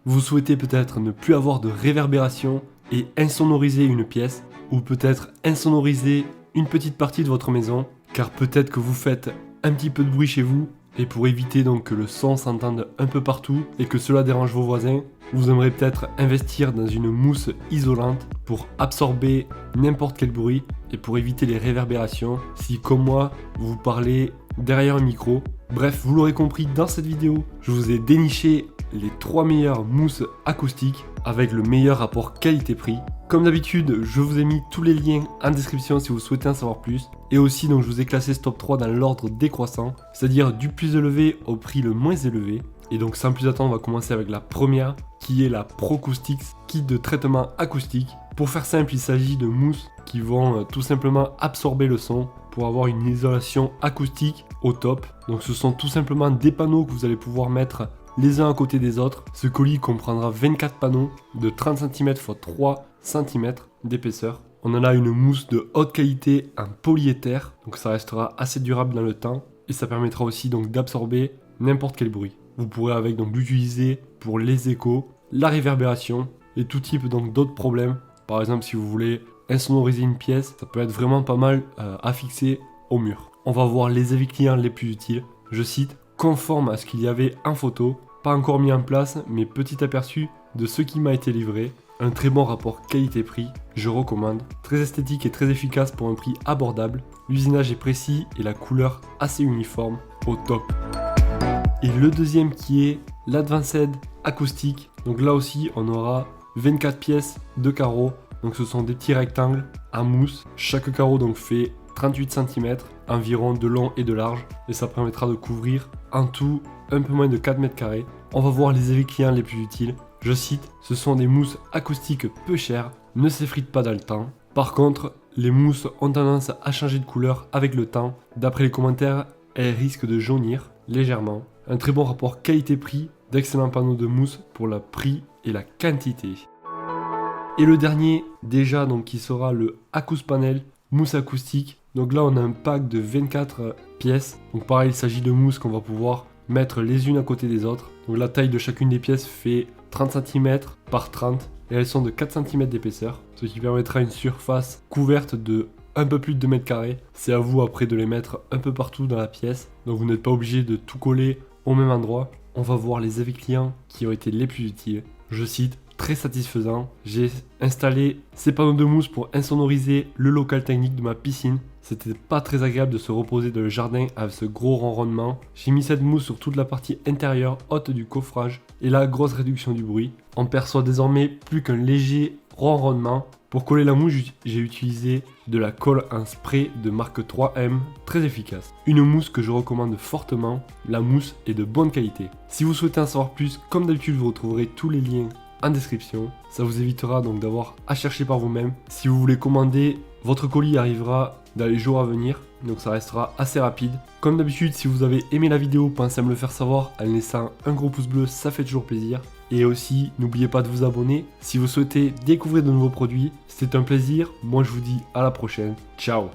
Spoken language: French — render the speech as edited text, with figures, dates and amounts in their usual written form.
Vous souhaitez peut-être ne plus avoir de réverbération et insonoriser une pièce, ou peut-être insonoriser une petite partie de votre maison, car peut-être que vous faites un petit peu de bruit chez vous, et pour éviter donc que le son s'entende un peu partout et que cela dérange vos voisins, vous aimeriez peut-être investir dans une mousse isolante pour absorber n'importe quel bruit et pour éviter les réverbérations si, comme moi, vous parlez derrière un micro. Bref, vous l'aurez compris, dans cette vidéo, je vous ai déniché les 3 meilleures mousses acoustiques avec le meilleur rapport qualité-prix. Comme d'habitude, je vous ai mis tous les liens en description si vous souhaitez en savoir plus. Et aussi, donc, je vous ai classé ce top 3 dans l'ordre décroissant, c'est-à-dire du plus élevé au prix le moins élevé. Et donc, sans plus attendre, on va commencer avec la première, qui est la Procoustics, kit de traitement acoustique. Pour faire simple, il s'agit de mousses qui vont tout simplement absorber le son pour avoir une isolation acoustique au top. Donc, ce sont tout simplement des panneaux que vous allez pouvoir mettre les uns à côté des autres. Ce colis comprendra 24 panneaux de 30 cm x 3 cm d'épaisseur. On en a une mousse de haute qualité en polyéther, donc ça restera assez durable dans le temps et ça permettra aussi donc d'absorber n'importe quel bruit. Vous pourrez avec donc l'utiliser pour les échos, la réverbération et tout type donc d'autres problèmes. Par exemple, si vous voulez insonoriser une pièce, ça peut être vraiment pas mal à fixer au mur. On va voir les avis clients les plus utiles. Je cite: conforme à ce qu'il y avait en photo, pas encore mis en place, mais petit aperçu de ce qui m'a été livré. Un très bon rapport qualité-prix, je recommande. Très esthétique et très efficace pour un prix abordable. L'usinage est précis et la couleur assez uniforme, au top. Et le deuxième qui est l'Advanced Acoustic. Donc là aussi, on aura 24 pièces de carreaux. Donc ce sont des petits rectangles en mousse. Chaque carreau donc fait 38 cm environ de long et de large. Et ça permettra de couvrir en tout un peu moins de 4 mètres carrés. On va voir les avis clients les plus utiles. Je cite: ce sont des mousses acoustiques peu chères, ne s'effritent pas dans le temps. Par contre, les mousses ont tendance à changer de couleur avec le temps. D'après les commentaires, elles risquent de jaunir légèrement. Un très bon rapport qualité-prix, d'excellents panneaux de mousse pour le prix et la quantité. Et le dernier, déjà donc qui sera le Acouspanel mousse acoustique. Donc là on a un pack de 24 pièces. Donc pareil, il s'agit de mousses qu'on va pouvoir mettre les unes à côté des autres. Donc la taille de chacune des pièces fait 30 cm par 30 et elles sont de 4 cm d'épaisseur, ce qui permettra une surface couverte de un peu plus de 2 mètres carrés. C'est à vous après de les mettre un peu partout dans la pièce, donc vous n'êtes pas obligé de tout coller au même endroit. On va voir les avis clients qui ont été les plus utiles. Je cite: très satisfaisant. J'ai installé ces panneaux de mousse pour insonoriser le local technique de ma piscine. C'était pas très agréable de se reposer dans le jardin avec ce gros ronronnement. J'ai mis cette mousse sur toute la partie intérieure haute du coffrage et la grosse réduction du bruit. On perçoit désormais plus qu'un léger ronronnement. Pour coller la mousse, j'ai utilisé de la colle en spray de marque 3M, très efficace. Une mousse que je recommande fortement, la mousse est de bonne qualité. Si vous souhaitez en savoir plus, comme d'habitude vous retrouverez tous les liens en description. Ça vous évitera donc d'avoir à chercher par vous-même. Si vous voulez commander, votre colis arrivera dans les jours à venir, donc ça restera assez rapide. Comme d'habitude, si vous avez aimé la vidéo, pensez à me le faire savoir en laissant un gros pouce bleu, ça fait toujours plaisir. Et aussi, n'oubliez pas de vous abonner si vous souhaitez découvrir de nouveaux produits. C'était un plaisir, moi je vous dis à la prochaine, ciao.